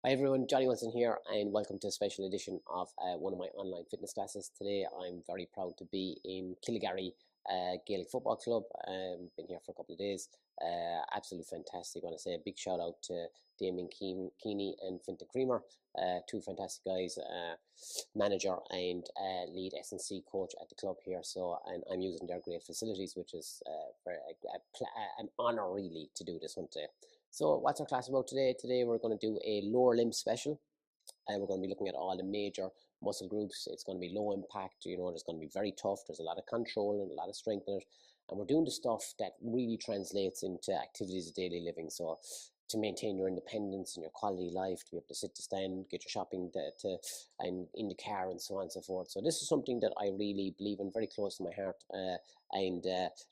Hi everyone, Johnny Wilson here and welcome to a special edition of one of my online fitness classes. Today I'm very proud to be in Killygarry Gaelic Football Club. Been here for a couple of days. Absolutely fantastic. I want to say a big shout out to Damien Keeney and Fintan Creamer, two fantastic guys, manager and lead S&C coach at the club here. So I'm using their great facilities, which is an honour really to do this one today. So what's our class about today? Today we're going to do a lower limb special, and we're going to be looking at all the major muscle groups. It's going to be low impact, there's going to be very tough. There's a lot of control and a lot of strength in it, and we're doing the stuff that really translates into activities of daily living. So to maintain your independence and your quality of life, to be able to sit, to stand, get your shopping and in the car and so on and so forth. So this is something that I really believe in, very close to my heart.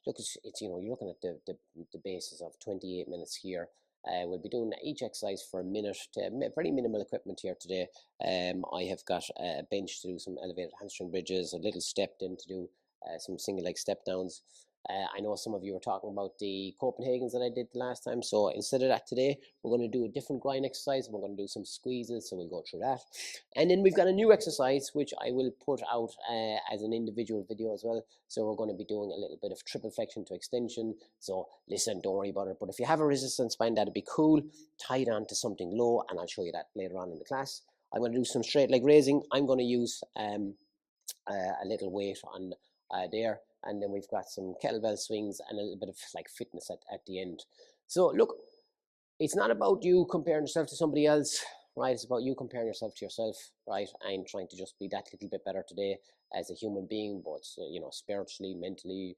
Look, it's you're looking at the basis of 28 minutes here. We'll be doing each exercise for a minute. Very minimal equipment here today. I have got a bench to do some elevated hamstring bridges, a little step in to do some single leg step downs. I know some of you were talking about the Copenhagen's that I did the last time, so instead of that today, we're going to do a different grind exercise. We're going to do some squeezes, so we'll go through that. And then we've got a new exercise, which I will put out as an individual video as well. So we're going to be doing a little bit of triple flexion to extension. So listen, don't worry about it. But if you have a resistance band, that'd be cool. Tie it on to something low, and I'll show you that later on in the class. I'm going to do some straight leg raising. I'm going to use a little weight on there. And then we've got some kettlebell swings and a little bit of like fitness at the end. So look, it's not about you comparing yourself to somebody else, right? It's about you comparing yourself to yourself, right? And trying to just be that little bit better today as a human being, both spiritually, mentally,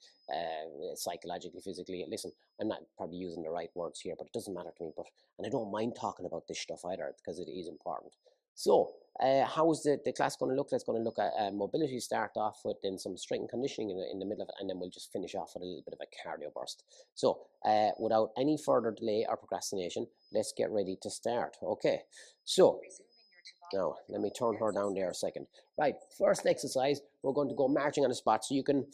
psychologically, physically. Listen, I'm not probably using the right words here, but it doesn't matter to me. And I don't mind talking about this stuff either because it is important. So how is the class going to look? It's going to look at mobility, start off with, then some strength and conditioning in the middle of it, and then we'll just finish off with a little bit of a cardio burst. So without any further delay or procrastination, let's get ready to start. Okay, so now let me turn her down there a second. Right, first exercise, we're going to go marching on the spot, so you can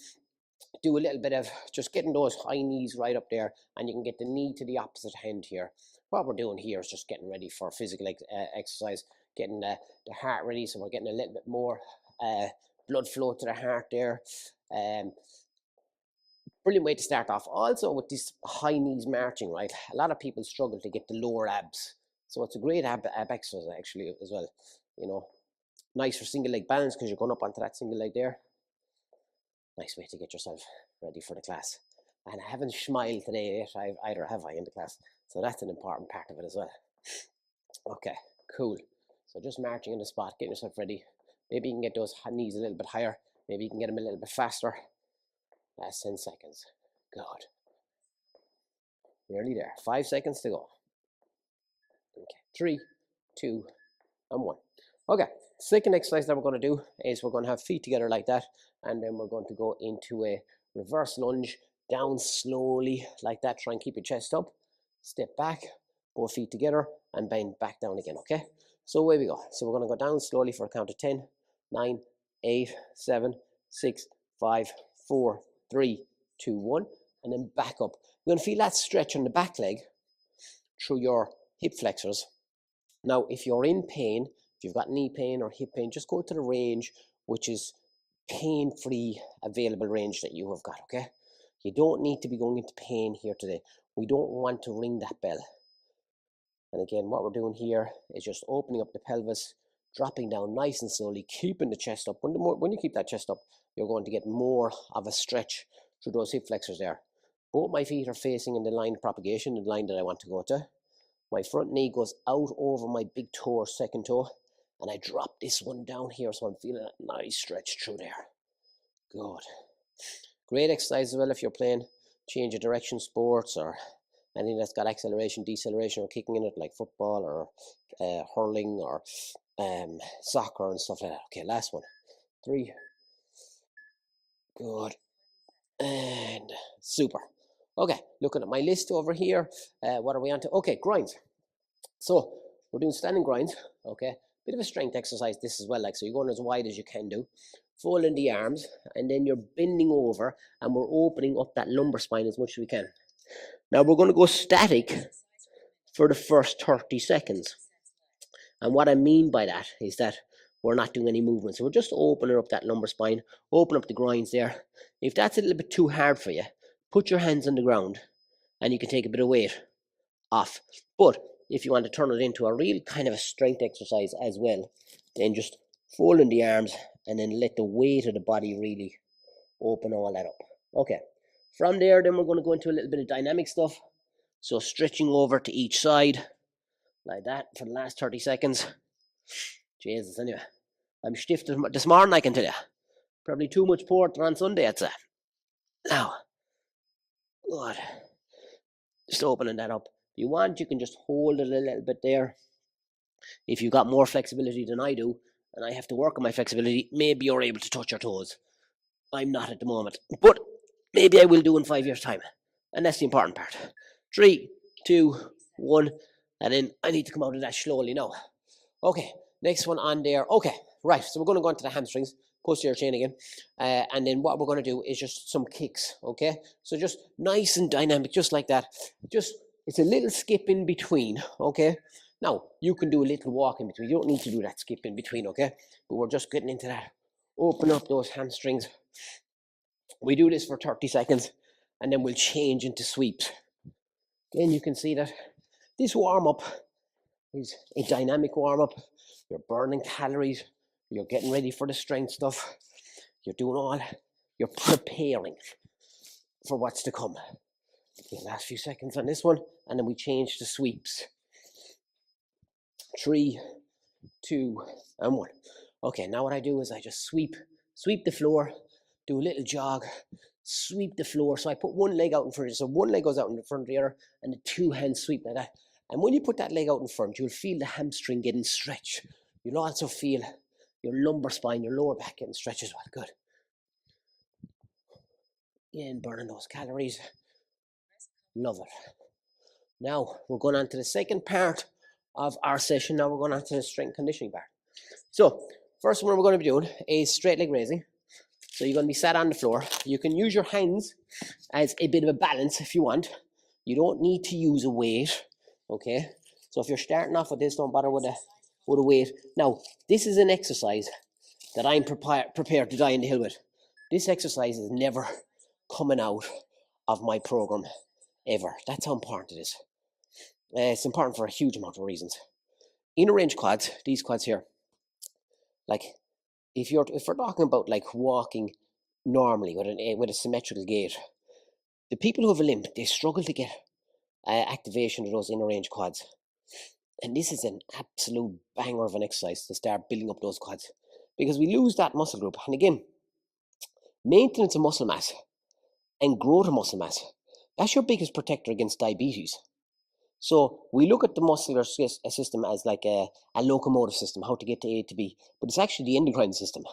do a little bit of just getting those high knees right up there, and you can get the knee to the opposite hand here. What we're doing here is just getting ready for physical exercise, getting the heart ready, so we're getting a little bit more blood flow to the heart there. Brilliant way to start off. Also with this high knees marching, right, a lot of people struggle to get the lower abs, so it's a great ab exercise actually as well. Nice for single leg balance because you're going up onto that single leg there. Nice way to get yourself ready for the class. And I haven't smiled today yet, either have I, in the class, so that's an important part of it as well. Okay, cool. So just marching in the spot, getting yourself ready. Maybe you can get those knees a little bit higher. Maybe you can get them a little bit faster. Last 10 seconds. Good. Nearly there. 5 seconds to go. Okay, 3, 2, and 1. Okay, second exercise that we're going to do is we're going to have feet together like that, and then we're going to go into a reverse lunge, down slowly like that. Try and keep your chest up. Step back, both feet together, and bend back down again, okay? So away we go. So we're going to go down slowly for a count of 10, 9, 8, 7, 6, 5, 4, 3, 2, 1, and then back up. You're going to feel that stretch on the back leg through your hip flexors. Now, if you're in pain, if you've got knee pain or hip pain, just go to the range, which is pain-free available range that you have got, okay? You don't need to be going into pain here today. We don't want to ring that bell. And again, what we're doing here is just opening up the pelvis, dropping down nice and slowly, keeping the chest up. When you keep that chest up, you're going to get more of a stretch through those hip flexors there. Both my feet are facing in the line of propagation, the line that I want to go to. My front knee goes out over my big toe or second toe, and I drop this one down here, so I'm feeling a nice stretch through there. Good. Great exercise as well if you're playing change of direction sports or anything that's got acceleration, deceleration, or kicking in it, like football or hurling or soccer and stuff like that. Okay, last one. 3. Good. And super. Okay, looking at my list over here, what are we on to? Okay, grinds. So we're doing standing grinds, okay? Bit of a strength exercise this as well, like, so you're going as wide as you can do. Folding the arms, and then you're bending over, and we're opening up that lumbar spine as much as we can. Now we're going to go static for the first 30 seconds. And what I mean by that is that we're not doing any movement. So we're just opening up that lumbar spine, open up the groins there. If that's a little bit too hard for you, put your hands on the ground and you can take a bit of weight off. But if you want to turn it into a real kind of a strength exercise as well, then just fold in the arms and then let the weight of the body really open all that up. Okay, from there then we're going to go into a little bit of dynamic stuff. So stretching over to each side like that for the last 30 seconds. Jesus, anyway, I'm stiff this morning, I can tell you. Probably too much porter on Sunday, I'd say. Now, good. Just opening that up. If you want, you can just hold it a little bit there. If you've got more flexibility than I do, and I have to work on my flexibility, maybe you're able to touch your toes. I'm not at the moment, but maybe I will do in 5 years' time. And that's the important part. 3, 2, 1, and then I need to come out of that slowly now. Okay, next one on there. Okay, right, so we're going to go into the hamstrings, posterior chain again, and then what we're going to do is just some kicks, okay? So just nice and dynamic, just like that. Just, it's a little skip in between, okay? Now, you can do a little walk in between. You don't need to do that skip in between, okay? But we're just getting into that. Open up those hamstrings. We do this for 30 seconds, and then we'll change into sweeps. Again, you can see that this warm-up is a dynamic warm-up. You're burning calories. You're getting ready for the strength stuff. You're doing all, you're preparing for what's to come. The last few seconds on this one, and then we change to sweeps. 3, 2, and 1. Okay, now what I do is I just sweep the floor, do a little jog, sweep the floor. So I put one leg out in front of you. So one leg goes out in front of the other, and the two hands sweep like that. And when you put that leg out in front, you'll feel the hamstring getting stretched. You'll also feel your lumbar spine, your lower back getting stretched as well. Good. Again, burning those calories. Love it. Now, we're going on to the second part of our session. Now we're going on to the strength conditioning part. So, first one we're going to be doing is straight leg raising. So you're going to be sat on the floor. You can use your hands as a bit of a balance if you want. You don't need to use a weight, okay? So if you're starting off with this, don't bother with a weight. Now, this is an exercise that I'm prepared to die in the hill with. This exercise is never coming out of my program, ever. That's how important it is. It's important for a huge amount of reasons. Inner range quads, these quads here, like if we're talking about like walking normally with a symmetrical gait, the people who have a limp, they struggle to get activation of those inner range quads. And this is an absolute banger of an exercise to start building up those quads, because we lose that muscle group. And again, maintenance of muscle mass and growth of muscle mass, that's your biggest protector against diabetes. So we look at the muscular system as like a locomotive system, how to get to A to B, but it's actually the endocrine system.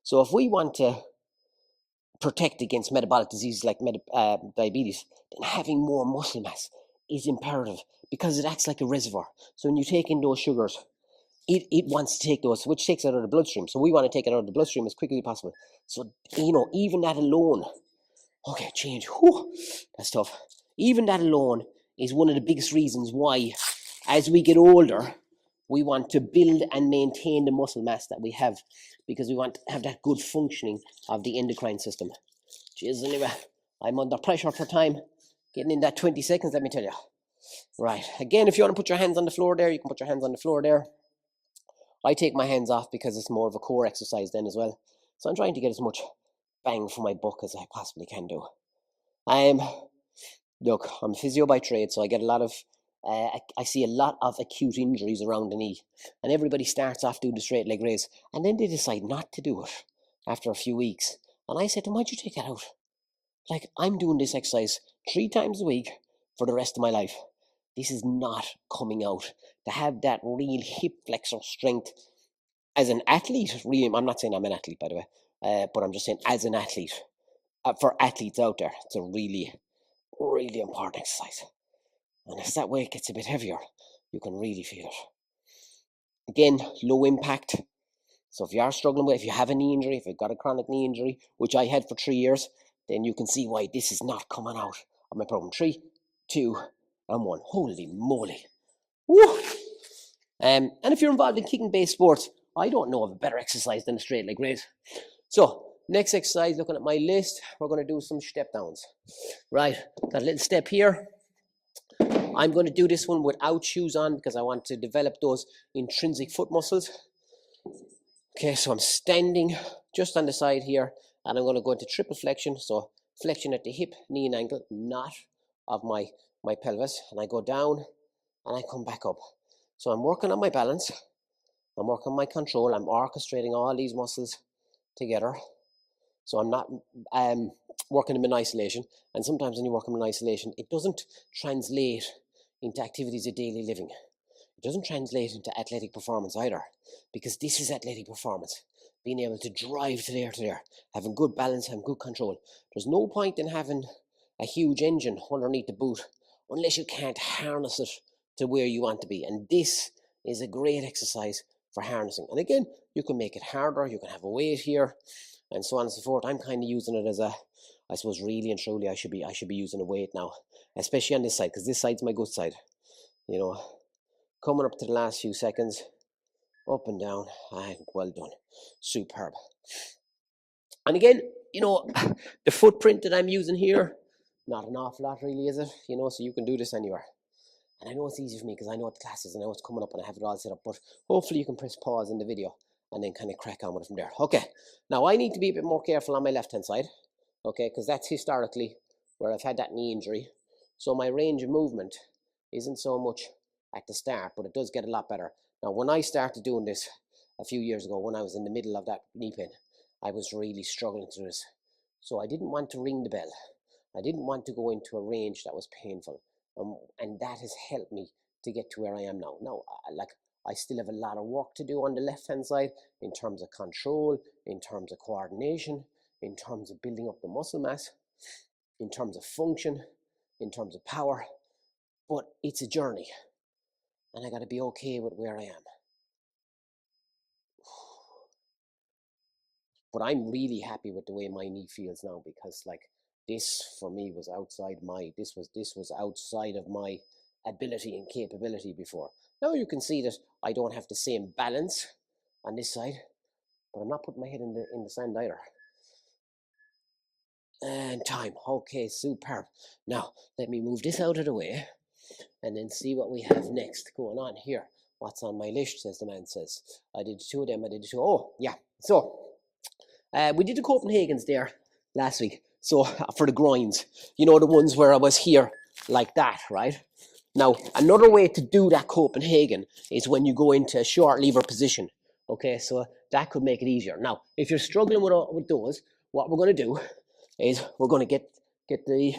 So if we want to protect against metabolic diseases like diabetes, then having more muscle mass is imperative, because it acts like a reservoir. So when you take in those sugars, it wants to take those, which takes it out of the bloodstream. So we want to take it out of the bloodstream as quickly as possible. So, even that alone, okay, change, whew, that's tough. Even that alone is one of the biggest reasons why, as we get older, we want to build and maintain the muscle mass that we have, because we want to have that good functioning of the endocrine system. Jeez, anyway, I'm under pressure for time. Getting in that 20 seconds, let me tell you. Right, again, if you want to put your hands on the floor there, you can put your hands on the floor there. I take my hands off because it's more of a core exercise then as well. So I'm trying to get as much bang for my buck as I possibly can do. Look, I'm a physio by trade, so I get a lot of, I see a lot of acute injuries around the knee. And everybody starts off doing the straight leg raise, and then they decide not to do it after a few weeks. And I said to them, why'd you take that out? Like, I'm doing this exercise 3 times a week for the rest of my life. This is not coming out. To have that real hip flexor strength as an athlete, really, I'm not saying I'm an athlete, by the way, but I'm just saying as an athlete, for athletes out there, it's a really, really important exercise. And as that weight gets a bit heavier, you can really feel it. Again, low impact. So if you are struggling with, if you have a knee injury, if you've got a chronic knee injury, which I had for 3 years, then you can see why this is not coming out of my program. 3, 2, and 1. Holy moly. Woo! And if you're involved in kicking-based sports, I don't know of a better exercise than a straight leg raise. So, next exercise, looking at my list, we're going to do some step downs. Right, got a little step here. I'm going to do this one without shoes on because I want to develop those intrinsic foot muscles. Okay, so I'm standing just on the side here, and I'm going to go into triple flexion. So flexion at the hip, knee and ankle, not of my pelvis. And I go down and I come back up. So I'm working on my balance. I'm working on my control. I'm orchestrating all these muscles together. So I'm not working them in isolation. And sometimes when you work them in isolation, it doesn't translate into activities of daily living. It doesn't translate into athletic performance either, because this is athletic performance. Being able to drive to there, having good balance, having good control. There's no point in having a huge engine underneath the boot unless you can't harness it to where you want to be. And this is a great exercise for harnessing. And again, you can make it harder, you can have a weight here, and so on and so forth. I'm kind of using it as a, I suppose really and truly I should be using a weight now, especially on this side, because this side's my good side. You know, coming up to the last few seconds, up and down, and well done, superb. And again, you know, the footprint that I'm using here, not an awful lot really, is it? You know, so you can do this anywhere. And I know it's easy for me because I know what the class is and I know it's coming up and I have it all set up, but hopefully you can press pause in the video and then kind of crack on with it from there. Okay, now I need to be a bit more careful on my left-hand side, okay, because that's historically where I've had that knee injury. So my range of movement isn't so much at the start, but it does get a lot better. Now, when I started doing this a few years ago, when I was in the middle of that knee pain, I was really struggling to do this. So I didn't want to ring the bell. I didn't want to go into a range that was painful. And that has helped me to get to where I am now. Now, I still have a lot of work to do on the left-hand side in terms of control, in terms of coordination, in terms of building up the muscle mass, in terms of function, in terms of power. But it's a journey, and I got to be okay with where I am. But I'm really happy with the way my knee feels now, because like this for me was outside my, this was outside of my ability and capability before. Now you can see that I don't have the same balance on this side, but I'm not putting my head in the sand either. And time, okay, superb. Now let me move this out of the way and then see what we have next going on here. What's on my list, says the man says. I did two of them, I did two, oh yeah. So we did the Copenhagen's there last week. So for the groins, you know, the ones where I was here like that, right? Now, another way to do that Copenhagen is when you go into a short lever position. Okay, so that could make it easier. Now, if you're struggling with those, what we're going to do is we're going to get the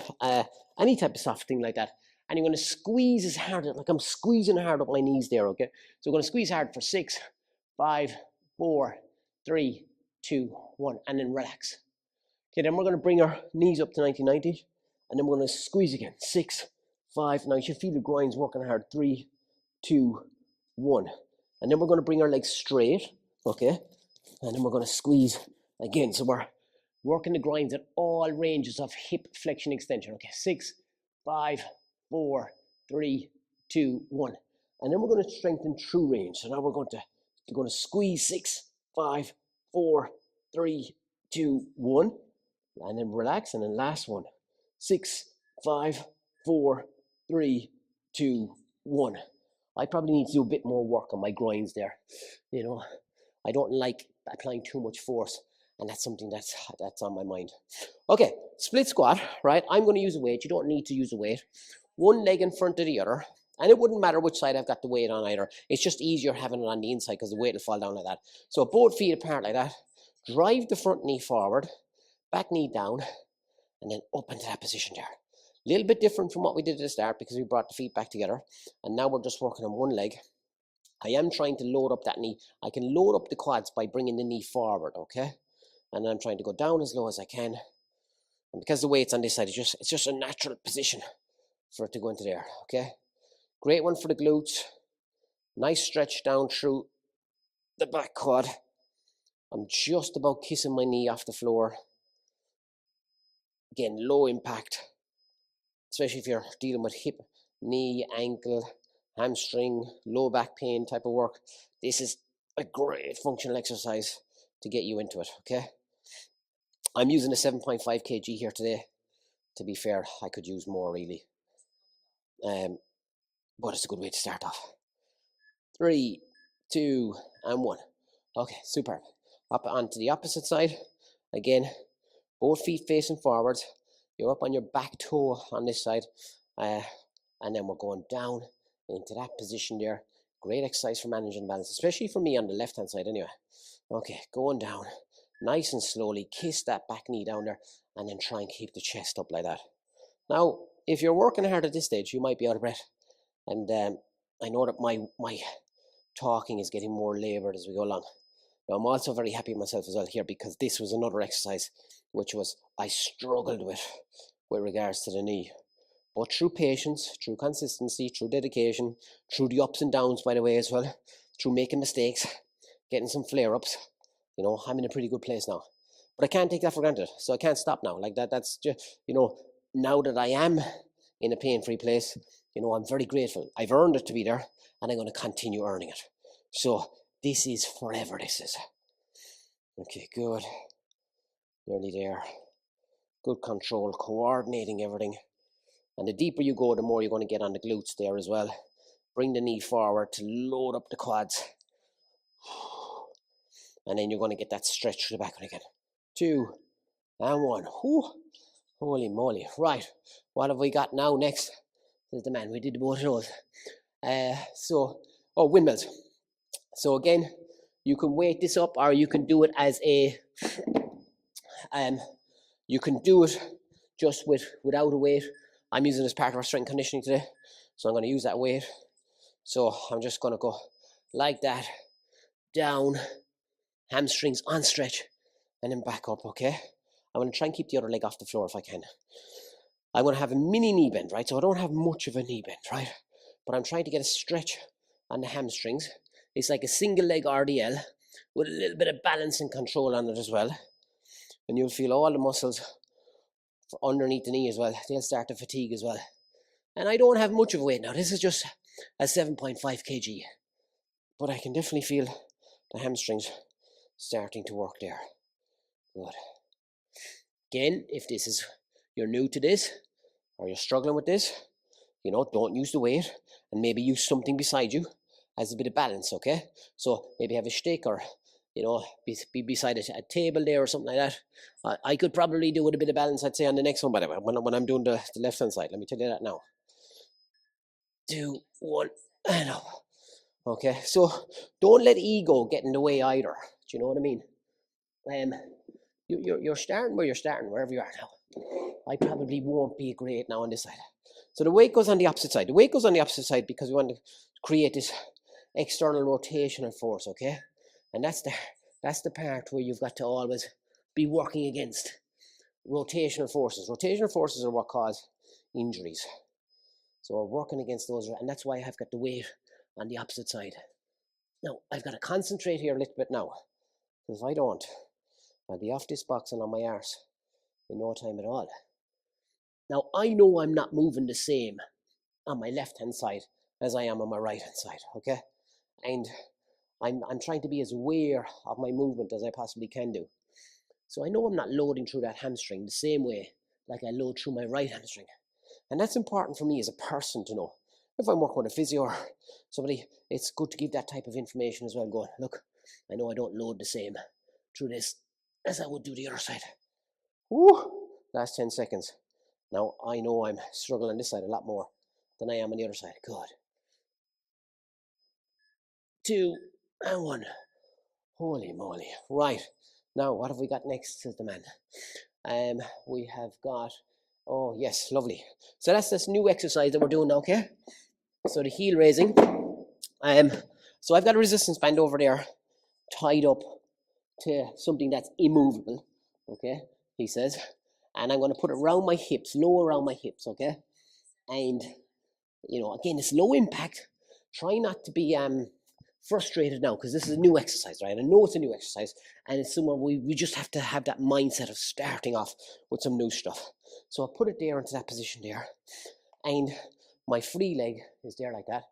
any type of soft thing like that, and you're going to squeeze as hard, like I'm squeezing hard up my knees there. Okay, so we're going to squeeze hard for 6, 5, 4, 3, 2, 1, and then relax. Okay, then we're going to bring our knees up to 90, and then we're going to squeeze again. 6, 5. Now you should feel the groins working hard. 3, 2, 1, and then we're going to bring our legs straight. Okay, and then we're going to squeeze again. So we're working the groins at all ranges of hip flexion extension. Okay, 6, 5, 4, 3, 2, 1, and then we're going to strengthen true range. So now we're going to squeeze 6, 5, 4, 3, 2, 1, and then relax, and then last one. 6, 5, 4, 3, 2, 1. I probably need to do a bit more work on my groins there. You know, I don't like applying too much force, and that's something that's on my mind. Okay, split squat, right? I'm going to use a weight. You don't need to use a weight. One leg in front of the other, and it wouldn't matter which side I've got the weight on either. It's just easier having it on the inside because the weight will fall down like that. So both feet apart like that. Drive the front knee forward, back knee down, and then up into that position there. A little bit different from what we did at the start because we brought the feet back together, and now we're just working on one leg. I am trying to load up that knee. I can load up the quads by bringing the knee forward, okay? And I'm trying to go down as low as I can. And because the weight's on this side, it's just a natural position for it to go into there, okay? Great one for the glutes. Nice stretch down through the back quad. I'm just about kissing my knee off the floor. Again, low impact, especially if you're dealing with hip, knee, ankle, hamstring, low back pain type of work, this is a great functional exercise to get you into it, okay? I'm using a 7.5 kg here today. To be fair, I could use more really. But it's a good way to start off. 3, 2, and 1. Okay, superb. Up onto the opposite side. Again, both feet facing forwards. You're up on your back toe on this side. And then we're going down into that position there. Great exercise for managing balance, especially for me on the left-hand side anyway. Okay, going down. Nice and slowly. Kiss that back knee down there. And then try and keep the chest up like that. Now, if you're working hard at this stage, you might be out of breath. And I know that my talking is getting more laboured as we go along. Now, I'm also very happy with myself as well here, because this was another exercise which was I struggled with regards to the knee. But through patience, through consistency, through dedication, through the ups and downs, by the way, as well, through making mistakes, getting some flare-ups, you know, I'm in a pretty good place now. But I can't take that for granted, so I can't stop now. Like that's just, you know, now that I am in a pain-free place, you know, I'm very grateful. I've earned it to be there, and I'm going to continue earning it. So this is forever, this is. Okay, good. Nearly there. Good control, coordinating everything. And the deeper you go, the more you're going to get on the glutes there as well. Bring the knee forward to load up the quads. And then you're going to get that stretch through the back again. 2, and 1. Whew. Holy moly. Right, what have we got now next? This is the man, we did both of those. Windmills. So again, you can weight this up, or you can do it as a, you can do it just without a weight. I'm using it as part of our strength conditioning today, so I'm going to use that weight. So I'm just going to go like that, down, hamstrings on stretch, and then back up, okay? I'm going to try and keep the other leg off the floor if I can. I'm going to have a mini knee bend, right? So I don't have much of a knee bend, right? But I'm trying to get a stretch on the hamstrings. It's like a single leg RDL with a little bit of balance and control on it as well. And you'll feel all the muscles underneath the knee as well. They'll start to fatigue as well. And I don't have much of a weight now. This is just a 7.5 kg. But I can definitely feel the hamstrings starting to work there. Good. Again, if you're new to this, or you're struggling with this, you know, don't use the weight, and maybe use something beside you as a bit of balance, okay? So maybe have a stick, or, you know, be beside a table there or something like that. I could probably do with a bit of balance, I'd say, on the next one, by the way, when I'm doing the left-hand side. Let me tell you that now. 2, 1, and up. Okay, so don't let ego get in the way either. Do you know what I mean? You're starting where you're starting, wherever you are now. I probably won't be great now on this side. So the weight goes on the opposite side. The weight goes on the opposite side because we want to create this external rotational force, okay? And that's the part where you've got to always be working against rotational forces. Rotational forces are what cause injuries. So we're working against those, and that's why I've got the weight on the opposite side. Now, I've got to concentrate here a little bit now, because if I don't, I'll be off this box and on my arse in no time at all. Now, I know I'm not moving the same on my left-hand side as I am on my right-hand side, okay? And I'm trying to be as aware of my movement as I possibly can do. So I know I'm not loading through that hamstring the same way like I load through my right hamstring. And that's important for me as a person to know. If I'm working with a physio or somebody, it's good to give that type of information as well. Going, look, I know I don't load the same through this as I would do the other side. Woo! Last 10 seconds. Now, I know I'm struggling on this side a lot more than I am on the other side. Good. 2, and 1. Holy moly. Right. Now, what have we got next, says the man? We have got, oh, yes, lovely. So that's this new exercise that we're doing now, okay? So the heel raising. So I've got a resistance band over there tied up to something that's immovable, okay, he says. And I'm going to put it around my hips, low around my hips, okay? And, you know, again, it's low impact. Try not to be frustrated now, because this is a new exercise, right? I know it's a new exercise, and it's somewhere we just have to have that mindset of starting off with some new stuff. So I'll put it there into that position there, and my free leg is there like that,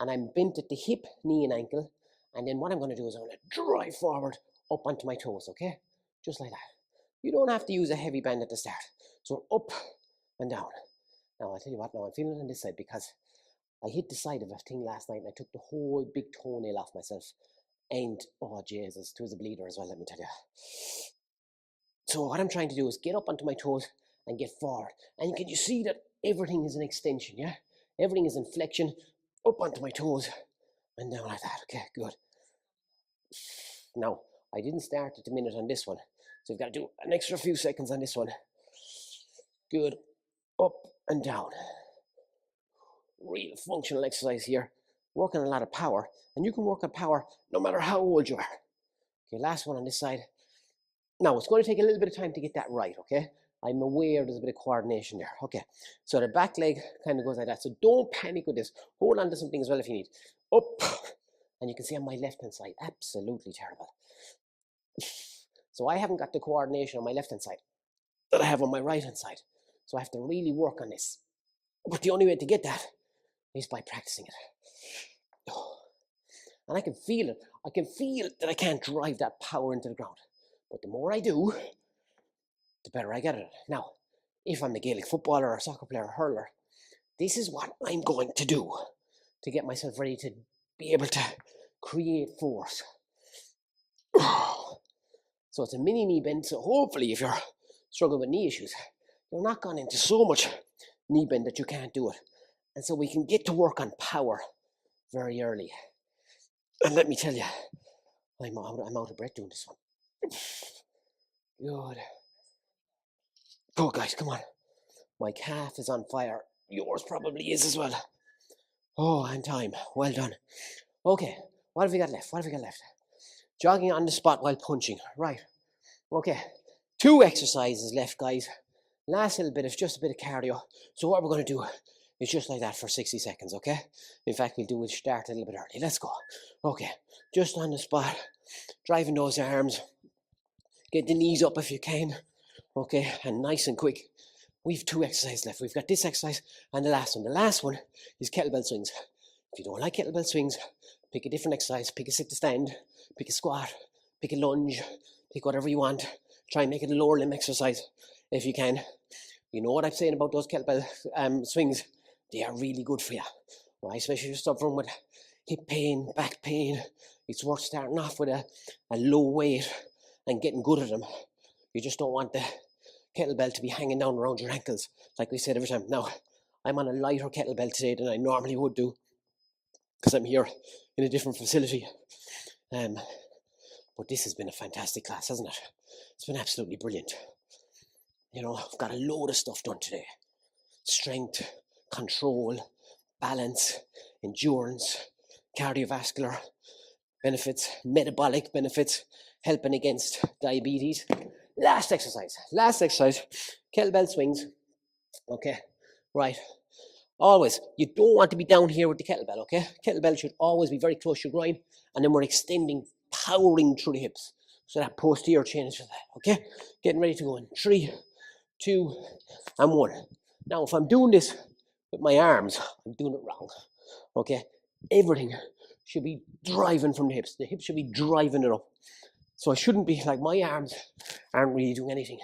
and I'm bent at the hip, knee and ankle. And then what I'm going to do is I'm going to drive forward up onto my toes, okay? Just like that. You don't have to use a heavy band at the start. So up and down. Now I'll tell you what, now I'm feeling it on this side because I hit the side of a thing last night and I took the whole big toenail off myself. And, oh Jesus, it was a bleeder as well, let me tell you. So what I'm trying to do is get up onto my toes and get forward. And can you see that everything is an extension, yeah? Everything is in flexion, up onto my toes and down like that. Okay, good. Now, I didn't start at the minute on this one. So you've got to do an extra few seconds on this one. Good. Up and down. Real functional exercise here. Working a lot of power. And you can work on power no matter how old you are. Okay, last one on this side. Now, it's going to take a little bit of time to get that right, okay? I'm aware there's a bit of coordination there. Okay, so the back leg kind of goes like that. So don't panic with this. Hold on to something as well if you need. Up. And you can see on my left-hand side, absolutely terrible. So I haven't got the coordination on my left-hand side that I have on my right-hand side. So I have to really work on this. But the only way to get that is by practicing it. And I can feel it. I can feel that I can't drive that power into the ground. But the more I do, the better I get at it. Now, if I'm a Gaelic footballer or a soccer player or hurler, this is what I'm going to do to get myself ready to be able to create force. So it's a mini knee bend. So hopefully if you're struggling with knee issues, you're not gone into so much knee bend that you can't do it. And so we can get to work on power very early. And let me tell you, I'm out of breath doing this one. Good. Go guys, come on. My calf is on fire. Yours probably is as well. Oh, and time. Well done. Okay, what have we got left? What have we got left? Jogging on the spot while punching. Right. Okay. 2 exercises left, guys. Last little bit is just a bit of cardio. So what we're going to do is just like that for 60 seconds, okay? In fact, we'll start a little bit early. Let's go. Okay. Just on the spot. Driving those arms. Get the knees up if you can. Okay. And nice and quick. We've 2 exercises left. We've got this exercise and the last one. The last one is kettlebell swings. If you don't like kettlebell swings, pick a different exercise. Pick a sit to stand. Pick a squat. Pick a lunge. Pick whatever you want. Try and make it a lower limb exercise if you can. You know what I'm saying about those kettlebell swings? They are really good for you, right? Especially if you're suffering with hip pain, back pain. It's worth starting off with a low weight and getting good at them. You just don't want the kettlebell to be hanging down around your ankles, like we said every time. Now, I'm on a lighter kettlebell today than I normally would do because I'm here in a different facility. But this has been a fantastic class, hasn't it? It's been absolutely brilliant. You know, I've got a load of stuff done today. Strength, control, balance, endurance, cardiovascular benefits, metabolic benefits, helping against diabetes. Last exercise, kettlebell swings. Okay, right. Always, you don't want to be down here with the kettlebell, okay? Kettlebell should always be very close to your groin, and then we're extending, powering through the hips. So that posterior chain is for that, okay? Getting ready to go in 3, 2, and 1. Now, if I'm doing this with my arms, I'm doing it wrong, okay? Everything should be driving from the hips. The hips should be driving it up. So I shouldn't be, like, my arms aren't really doing anything.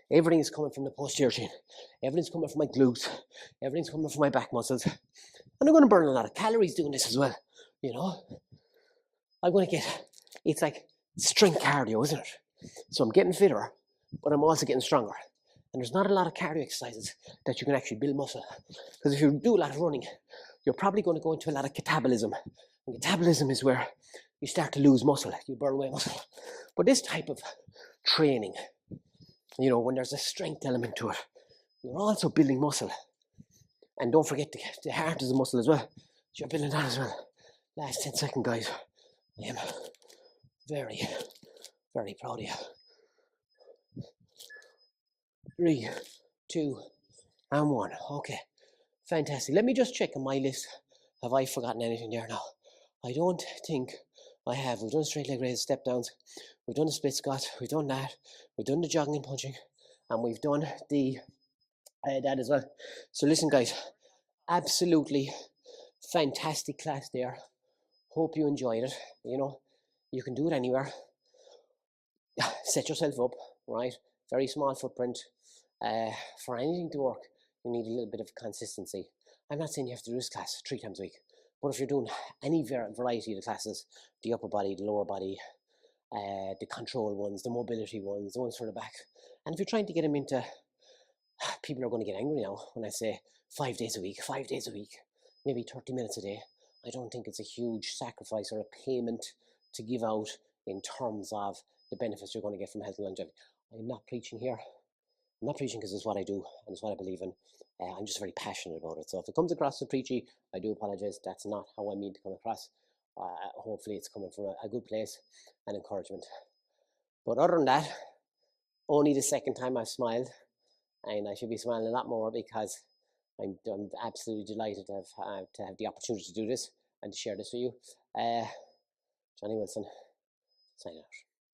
Everything is coming from the posterior chain. Everything's coming from my glutes. Everything's coming from my back muscles. And I'm going to burn a lot of calories doing this as well, you know? I'm going to get, it's like strength cardio, isn't it? So I'm getting fitter, but I'm also getting stronger. And there's not a lot of cardio exercises that you can actually build muscle. Because if you do a lot of running, you're probably going to go into a lot of catabolism. And catabolism is where you start to lose muscle, you burn away muscle. But this type of training, you know, when there's a strength element to it, you're also building muscle. And don't forget the heart is a muscle as well. You're building that as well. Last 10 seconds, guys. I am very, very proud of you. 3, 2, and 1. Okay, fantastic. Let me just check on my list. Have I forgotten anything there now? I don't think I have. We've done straight leg raises, step downs. We've done the split squat. We've done that. We've done the jogging and punching. And we've done the that as well. So listen, guys, absolutely Fantastic class there. Hope you enjoyed it. You know, you can do it anywhere. Set yourself up, right? Very small footprint. For anything to work, you need a little bit of consistency. I'm not saying you have to do this class 3 times a week, but if you're doing any variety of the classes, the upper body, the lower body, the control ones, the mobility ones, the ones for the back, and if you're trying to get them into, people are going to get angry now when I say 5 days a week, 5 days a week, maybe 30 minutes a day. I don't think it's a huge sacrifice or a payment to give out in terms of the benefits you're going to get from health and longevity. I'm not preaching here. I'm not preaching because it's what I do and it's what I believe in. I'm just very passionate about it. So if it comes across as preachy, I do apologize. That's not how I mean to come across. Hopefully it's coming from a good place and encouragement. But other than that, only the second time I've smiled, and I should be smiling a lot more because I'm absolutely delighted to have the opportunity to do this and to share this with you. Johnny Wilson, sign out.